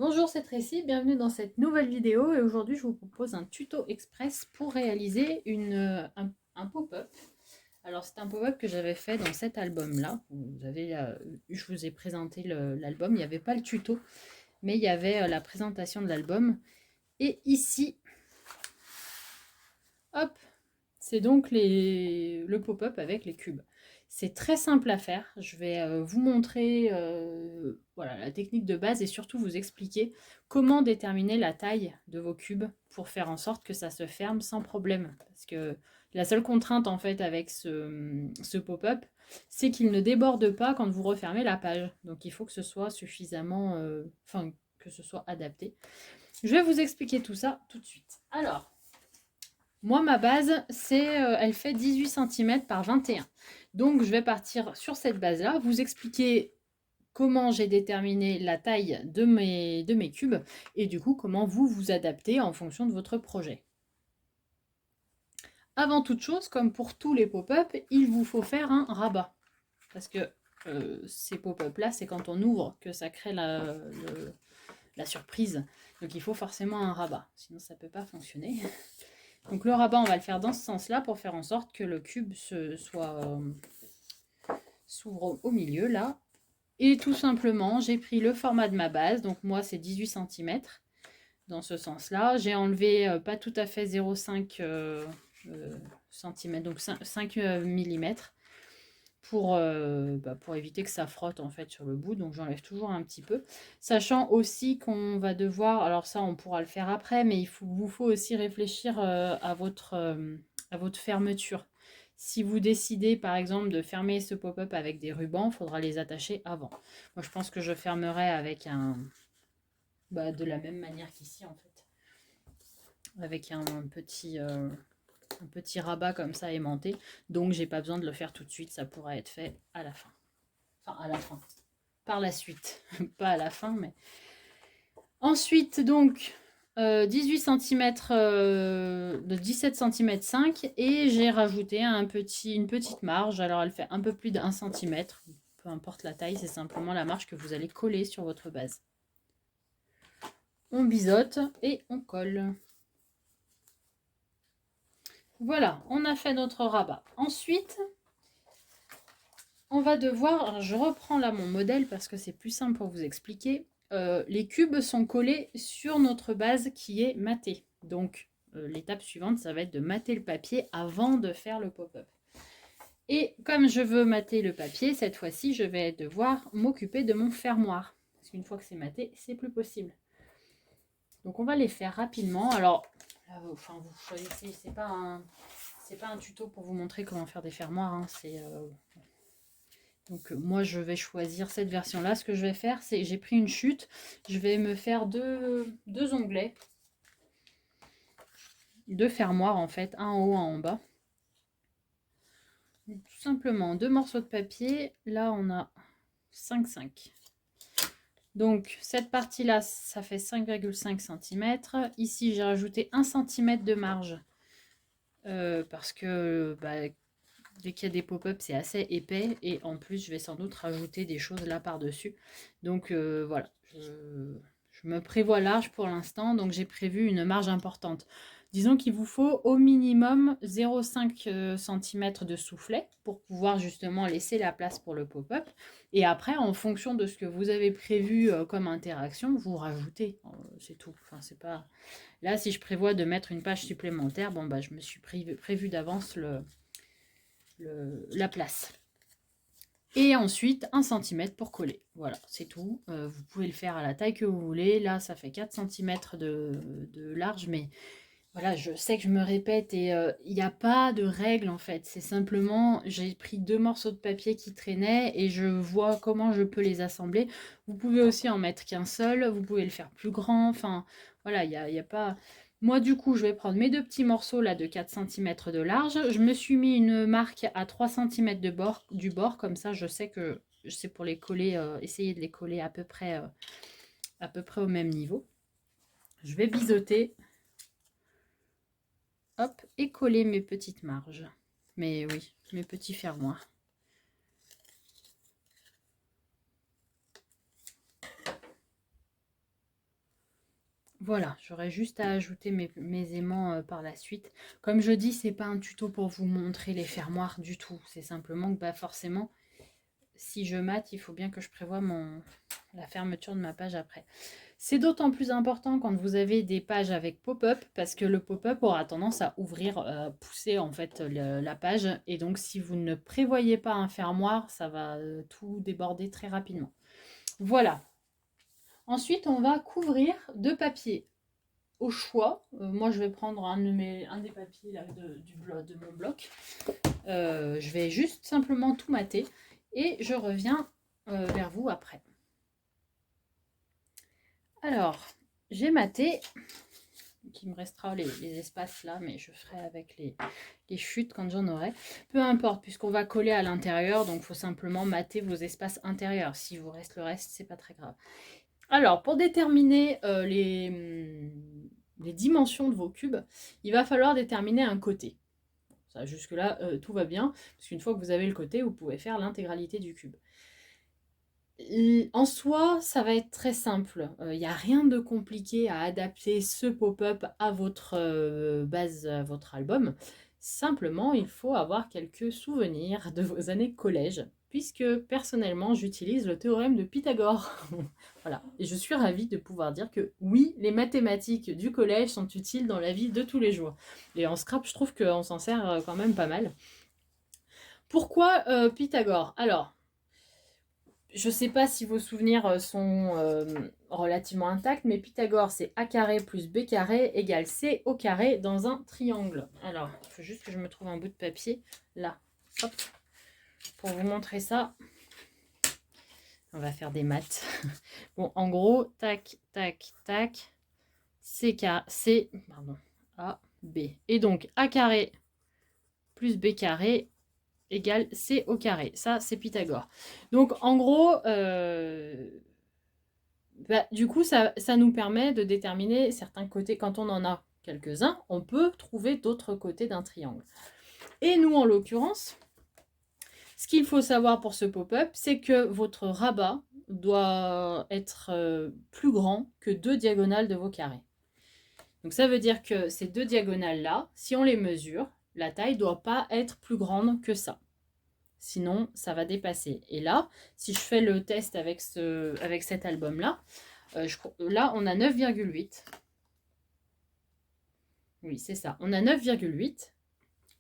Bonjour, c'est Tracy, bienvenue dans cette nouvelle vidéo et aujourd'hui je vous propose un tuto express pour réaliser un pop-up. Alors c'est un pop-up que j'avais fait dans cet album-là. Je vous ai présenté l'album, il n'y avait pas le tuto, mais il y avait la présentation de l'album. Et ici, hop, c'est donc le pop-up avec les cubes. C'est très simple à faire. Je vais vous montrer voilà, la technique de base et surtout vous expliquer comment déterminer la taille de vos cubes pour faire en sorte que ça se ferme sans problème. Parce que la seule contrainte en fait avec ce pop-up, c'est qu'il ne déborde pas quand vous refermez la page. Donc il faut que ce soit suffisamment, enfin que ce soit adapté. Je vais vous expliquer tout ça tout de suite. Alors, moi, ma base, elle fait 18 cm par 21. Donc, je vais partir sur cette base-là, vous expliquer comment j'ai déterminé la taille de mes cubes et du coup, comment vous vous adaptez en fonction de votre projet. Avant toute chose, comme pour tous les pop-up, il vous faut faire un rabat. Parce que ces pop-up-là, c'est quand on ouvre que ça crée la surprise. Donc, il faut forcément un rabat, sinon ça ne peut pas fonctionner. Donc le rabat, on va le faire dans ce sens-là pour faire en sorte que le cube s'ouvre au milieu, là. Et tout simplement, j'ai pris le format de ma base. Donc moi, c'est 18 cm dans ce sens-là. J'ai enlevé pas tout à fait 0,5 cm, donc 5 mm pour éviter que ça frotte en fait sur le bout. Donc j'enlève toujours un petit peu. Sachant aussi qu'on va devoir, alors ça on pourra le faire après, mais vous faut aussi réfléchir à votre fermeture. Si vous décidez par exemple de fermer ce pop-up avec des rubans, il faudra les attacher avant. Moi je pense que je fermerai avec de la même manière qu'ici en fait. Avec un petit rabat comme ça aimanté. Donc j'ai pas besoin de le faire tout de suite, ça pourra être fait à la fin. Enfin à la fin. Par la suite. Pas à la fin, mais. Ensuite, donc, 18 cm de 17 cm 5 et j'ai rajouté une petite marge. Alors elle fait un peu plus d'1 cm, peu importe la taille, c'est simplement la marge que vous allez coller sur votre base. On biseaute et on colle. Voilà, on a fait notre rabat. Ensuite, on va devoir, alors je reprends là mon modèle parce que c'est plus simple pour vous expliquer. Les cubes sont collés sur notre base qui est matée. Donc l'étape suivante, ça va être de mater le papier avant de faire le pop-up. Et comme je veux mater le papier, cette fois-ci, je vais devoir m'occuper de mon fermoir. Parce qu'une fois que c'est maté, c'est plus possible. Donc on va les faire rapidement. Alors, enfin, vous choisissez, c'est pas un tuto pour vous montrer comment faire des fermoirs. Hein, donc moi je vais choisir cette version là. Ce que je vais faire, c'est j'ai pris une chute, je vais me faire deux onglets, deux fermoirs en fait, un en haut, un en bas. Tout simplement deux morceaux de papier, là on a 5,5. Donc cette partie là ça fait 5,5 cm. Ici j'ai rajouté 1 cm de marge parce que dès qu'il y a des pop-up, c'est assez épais. Et en plus, je vais sans doute rajouter des choses là par-dessus. Donc voilà, je me prévois large pour l'instant. Donc j'ai prévu une marge importante. Disons qu'il vous faut au minimum 0,5 cm de soufflet pour pouvoir justement laisser la place pour le pop-up. Et après, en fonction de ce que vous avez prévu comme interaction, vous rajoutez. C'est tout. Enfin, c'est pas... Là, si je prévois de mettre une page supplémentaire, bon, je me suis prévu d'avance la place. Et ensuite 1 cm pour coller. Voilà, c'est tout. Vous pouvez le faire à la taille que vous voulez. Là, ça fait 4 cm de large, mais voilà, je sais que je me répète et il n'y a pas de règle en fait. C'est simplement, j'ai pris deux morceaux de papier qui traînaient et je vois comment je peux les assembler. Vous pouvez aussi en mettre qu'un seul, vous pouvez le faire plus grand. Enfin, voilà, il y a pas... Moi, du coup, je vais prendre mes deux petits morceaux là de 4 cm de large. Je me suis mis une marque à 3 cm du bord, comme ça, je sais que c'est pour les coller, essayer de les coller à peu près au même niveau. Je vais biseauter. Hop, et coller mes petites marges. Mais oui, mes petits fermoirs. Voilà, j'aurais juste à ajouter mes aimants par la suite. Comme je dis, c'est pas un tuto pour vous montrer les fermoirs du tout. C'est simplement que forcément, si je mate, il faut bien que je prévoie la fermeture de ma page après. C'est d'autant plus important quand vous avez des pages avec pop-up parce que le pop-up aura tendance à ouvrir, pousser en fait la page. Et donc, si vous ne prévoyez pas un fermoir, ça va tout déborder très rapidement. Voilà. Ensuite, on va couvrir de papier au choix. Moi, je vais prendre un des papiers là, de mon bloc. Je vais juste simplement tout mater et je reviens vers vous après. Alors, j'ai maté. Il me restera les espaces là, mais je ferai avec les chutes quand j'en aurai. Peu importe, puisqu'on va coller à l'intérieur, donc il faut simplement mater vos espaces intérieurs. Si vous reste le reste, c'est pas très grave. Alors, pour déterminer les dimensions de vos cubes, il va falloir déterminer un côté. Ça, jusque-là, tout va bien, parce qu'une fois que vous avez le côté, vous pouvez faire l'intégralité du cube. En soi, ça va être très simple. Il n'y a rien de compliqué à adapter ce pop-up à votre base, à votre album. Simplement, il faut avoir quelques souvenirs de vos années collège, puisque personnellement, j'utilise le théorème de Pythagore. Voilà. Et je suis ravie de pouvoir dire que oui, les mathématiques du collège sont utiles dans la vie de tous les jours. Et en scrap, je trouve qu'on s'en sert quand même pas mal. Pourquoi Pythagore? Alors, je ne sais pas si vos souvenirs sont relativement intacts, mais Pythagore, c'est a carré plus b carré égale c au carré dans un triangle. Alors, il faut juste que je me trouve un bout de papier, là, hop, pour vous montrer ça. On va faire des maths. Bon, en gros, tac, tac, tac, A, B. Et donc, a carré plus b carré égale c au carré. Ça, c'est Pythagore. Donc, en gros, du coup, ça nous permet de déterminer certains côtés. Quand on en a quelques-uns, on peut trouver d'autres côtés d'un triangle. Et nous, en l'occurrence, ce qu'il faut savoir pour ce pop-up, c'est que votre rabat doit être plus grand que 2 diagonales de vos carrés. Donc ça veut dire que ces 2 diagonales-là, si on les mesure, la taille ne doit pas être plus grande que ça. Sinon, ça va dépasser. Et là, si je fais le test avec cet album-là, là, on a 9,8. Oui, c'est ça. On a 9,8.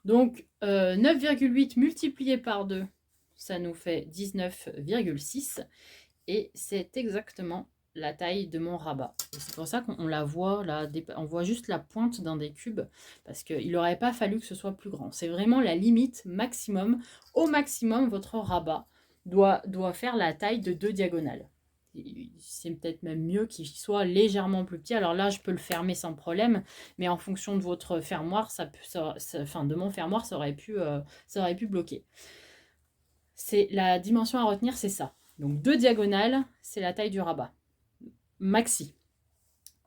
Donc, 9,8 multiplié par 2, ça nous fait 19,6. Et c'est exactement la taille de mon rabat. C'est pour ça qu'on la voit, là, on voit juste la pointe d'un des cubes, parce qu'il n'aurait pas fallu que ce soit plus grand. C'est vraiment la limite maximum. Au maximum, votre rabat doit faire la taille de 2 diagonales. C'est peut-être même mieux qu'il soit légèrement plus petit. Alors là, je peux le fermer sans problème, mais en fonction de votre fermoir, de mon fermoir, ça aurait pu bloquer. La dimension à retenir, c'est ça. Donc 2 diagonales, c'est la taille du rabat. Maxi.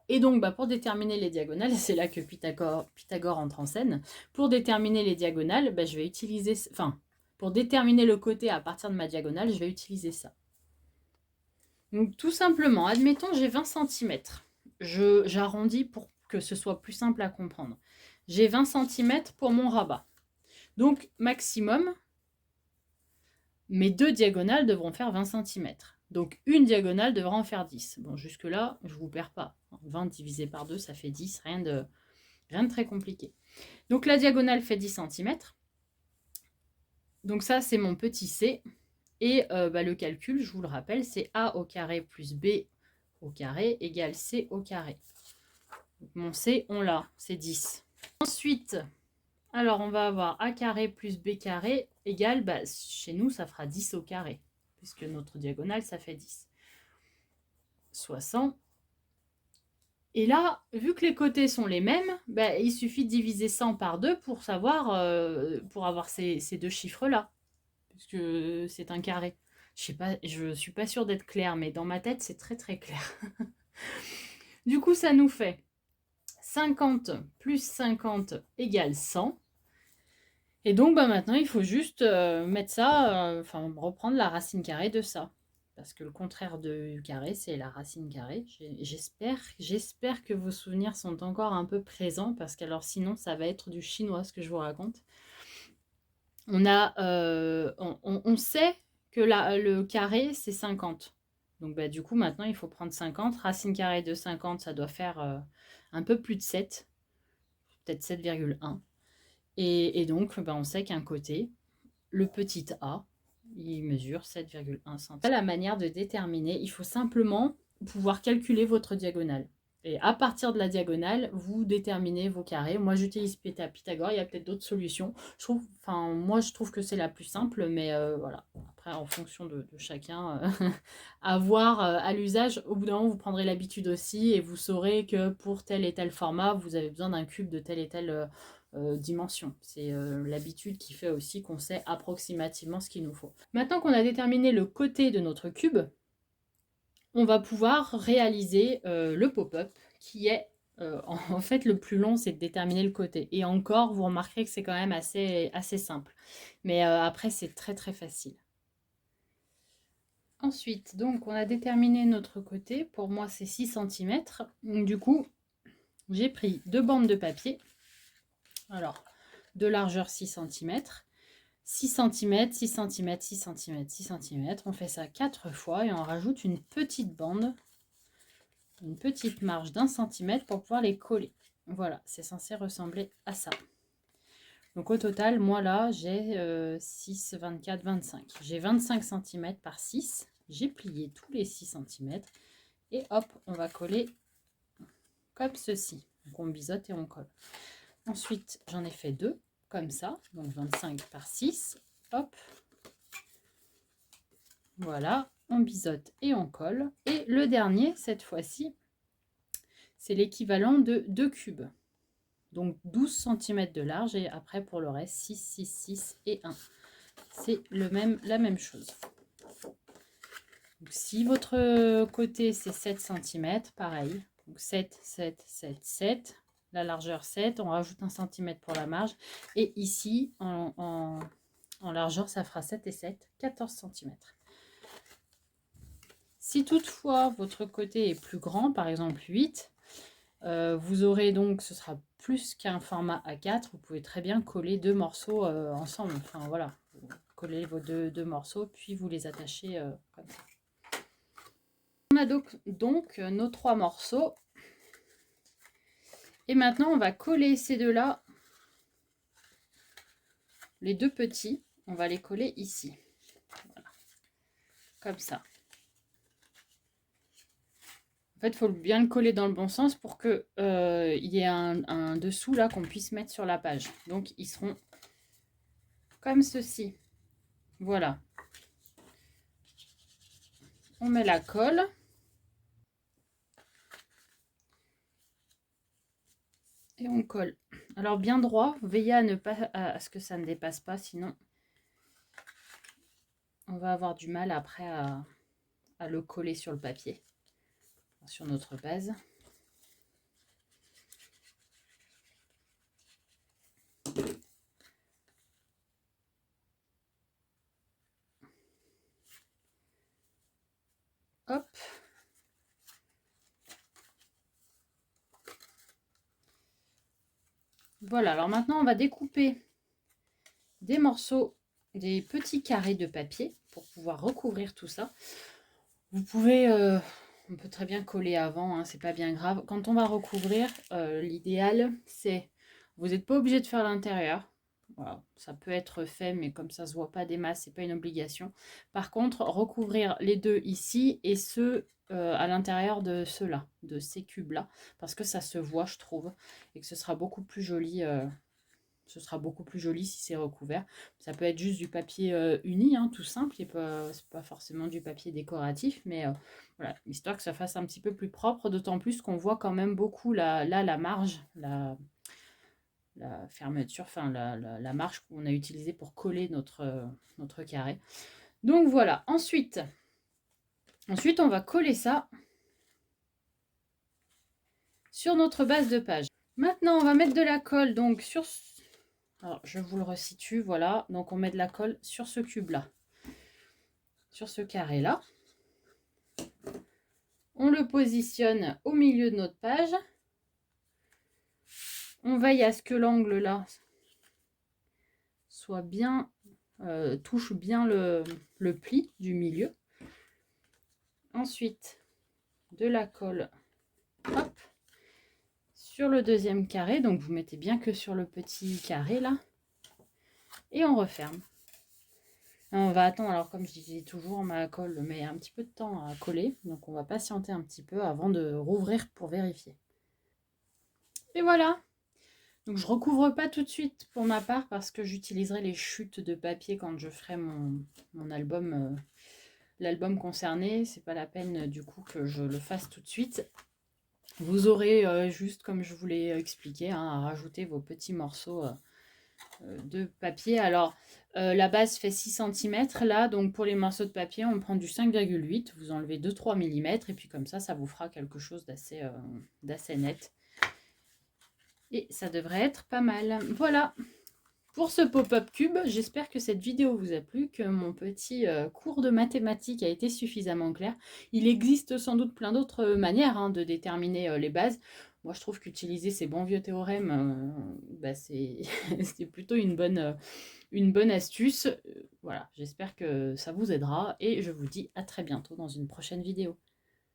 Et donc, pour déterminer les diagonales, c'est là que Pythagore entre en scène. Pour déterminer les diagonales, je vais utiliser... pour déterminer le côté à partir de ma diagonale, je vais utiliser ça. Donc, tout simplement, admettons, j'ai 20 cm. J'arrondis pour que ce soit plus simple à comprendre. J'ai 20 cm pour mon rabat. Donc, maximum, mes 2 diagonales devront faire 20 cm. Donc, une diagonale devra en faire 10. Bon, jusque-là, je ne vous perds pas. 20 divisé par 2, ça fait 10. Rien de très compliqué. Donc, la diagonale fait 10 cm. Donc, ça, c'est mon petit c. Et le calcul, je vous le rappelle, c'est a au carré plus b au carré égale c au carré. Donc, mon c, on l'a, c'est 10. Ensuite, alors, on va avoir a carré plus b carré égale, chez nous, ça fera 10 au carré, puisque notre diagonale, ça fait 10. 60. Et là, vu que les côtés sont les mêmes, il suffit de diviser 100 par 2 pour avoir ces deux chiffres-là, puisque c'est un carré. Je ne suis pas sûre d'être claire, mais dans ma tête, c'est très très clair. Du coup, ça nous fait 50 plus 50 égale 100. Et donc, maintenant, il faut juste mettre ça, reprendre la racine carrée de ça. parce que le contraire du carré, c'est la racine carrée. J'espère que vos souvenirs sont encore un peu présents, parce que alors sinon, ça va être du chinois ce que je vous raconte. On sait que le carré, c'est 50. Donc, bah, du coup, maintenant, il faut prendre 50. Racine carrée de 50, ça doit faire un peu plus de 7, peut-être 7,1. Et donc, bah, on sait qu'un côté, le petit a, il mesure 7,1 cm. La manière de déterminer, il faut simplement pouvoir calculer votre diagonale. Et à partir de la diagonale, vous déterminez vos carrés. Moi, j'utilise Pythagore. Il y a peut-être d'autres solutions. Moi, je trouve que c'est la plus simple, mais voilà. Après, en fonction de chacun, à voir à l'usage. Au bout d'un moment, vous prendrez l'habitude aussi et vous saurez que pour tel et tel format, vous avez besoin d'un cube de telle et telle dimension. C'est l'habitude qui fait aussi qu'on sait approximativement ce qu'il nous faut. Maintenant qu'on a déterminé le côté de notre cube, on va pouvoir réaliser le pop-up qui est en fait le plus long, c'est de déterminer le côté. Et encore, vous remarquerez que c'est quand même assez simple. Mais après, c'est très très facile. Ensuite, donc, on a déterminé notre côté. Pour moi, c'est 6 cm. Du coup, j'ai pris 2 bandes de papier. Alors, de largeur 6 cm. 6 cm, 6 cm, 6 cm, 6 cm. On fait ça 4 fois et on rajoute une petite bande, une petite marge d'1 cm pour pouvoir les coller. Voilà, c'est censé ressembler à ça. Donc au total, moi là, j'ai 6, 24, 25. J'ai 25 cm par 6. J'ai plié tous les 6 cm. Et hop, on va coller comme ceci. Donc on biseaute et on colle. Ensuite, j'en ai fait 2, comme ça. Donc 25 par 6. Hop. Voilà, on biseaute et on colle. Et le dernier, cette fois-ci, c'est l'équivalent de 2 cubes. Donc 12 cm de large et après pour le reste 6, 6, 6 et 1. C'est la même chose. Donc, si votre côté c'est 7 cm, pareil. Donc 7, 7, 7, 7. La largeur 7, on rajoute 1 cm pour la marge. Et ici, en largeur, ça fera 7 et 7, 14 cm. Si toutefois votre côté est plus grand, par exemple 8, vous aurez donc, ce sera plus qu'un format A4, vous pouvez très bien coller 2 morceaux ensemble. Enfin voilà, vous collez vos deux morceaux, puis vous les attachez comme ça. On a donc nos 3 morceaux. Et maintenant, on va coller ces deux-là, les 2 petits, on va les coller ici. Voilà. Comme ça. En fait, il faut bien le coller dans le bon sens pour qu'il y ait un dessous là qu'on puisse mettre sur la page. Donc, ils seront comme ceci. Voilà. On met la colle. Et on colle. Alors, bien droit, veillez à ce que ça ne dépasse pas, sinon on va avoir du mal après à le coller sur le papier, sur notre base. Hop. Voilà, alors maintenant on va découper des morceaux, des petits carrés de papier pour pouvoir recouvrir tout ça. Vous pouvez, on peut très bien coller avant, hein, c'est pas bien grave. Quand on va recouvrir, l'idéal c'est, vous n'êtes pas obligé de faire l'intérieur. Voilà, ça peut être fait, mais comme ça se voit pas des masses, c'est pas une obligation. Par contre, recouvrir les deux ici et ceux à l'intérieur de ceux-là, de ces cubes-là, parce que ça se voit, je trouve, et que ce sera beaucoup plus joli. Ce sera beaucoup plus joli si c'est recouvert. Ça peut être juste du papier uni, hein, tout simple. C'est pas forcément du papier décoratif, mais voilà, histoire que ça fasse un petit peu plus propre. D'autant plus qu'on voit quand même beaucoup là la marge, la fermeture, enfin la marge qu'on a utilisée pour coller notre carré. Donc voilà. Ensuite, on va coller ça sur notre base de page. Maintenant, on va mettre de la colle donc sur... Alors, je vous le resitue, voilà. Donc, on met de la colle sur ce cube-là, sur ce carré-là. On le positionne au milieu de notre page. On veille à ce que l'angle là soit bien, touche bien le pli du milieu. Ensuite, de la colle, hop, sur le deuxième carré. Donc vous mettez bien que sur le petit carré là. Et on referme. On va attendre, alors comme je disais toujours, ma colle met un petit peu de temps à coller. Donc on va patienter un petit peu avant de rouvrir pour vérifier. Et voilà. Donc je recouvre pas tout de suite pour ma part parce que j'utiliserai les chutes de papier quand je ferai mon album, l'album concerné. C'est pas la peine du coup que je le fasse tout de suite. Vous aurez juste comme je vous l'ai expliqué hein, à rajouter vos petits morceaux de papier. Alors la base fait 6 cm là, donc pour les morceaux de papier on prend du 5,8, vous enlevez 2-3 mm et puis comme ça vous fera quelque chose d'assez net. Et ça devrait être pas mal. Voilà pour ce pop-up cube. J'espère que cette vidéo vous a plu, que mon petit cours de mathématiques a été suffisamment clair. Il existe sans doute plein d'autres manières hein, de déterminer les bases. Moi, je trouve qu'utiliser ces bons vieux théorèmes, c'est plutôt une bonne astuce. Voilà, j'espère que ça vous aidera et je vous dis à très bientôt dans une prochaine vidéo.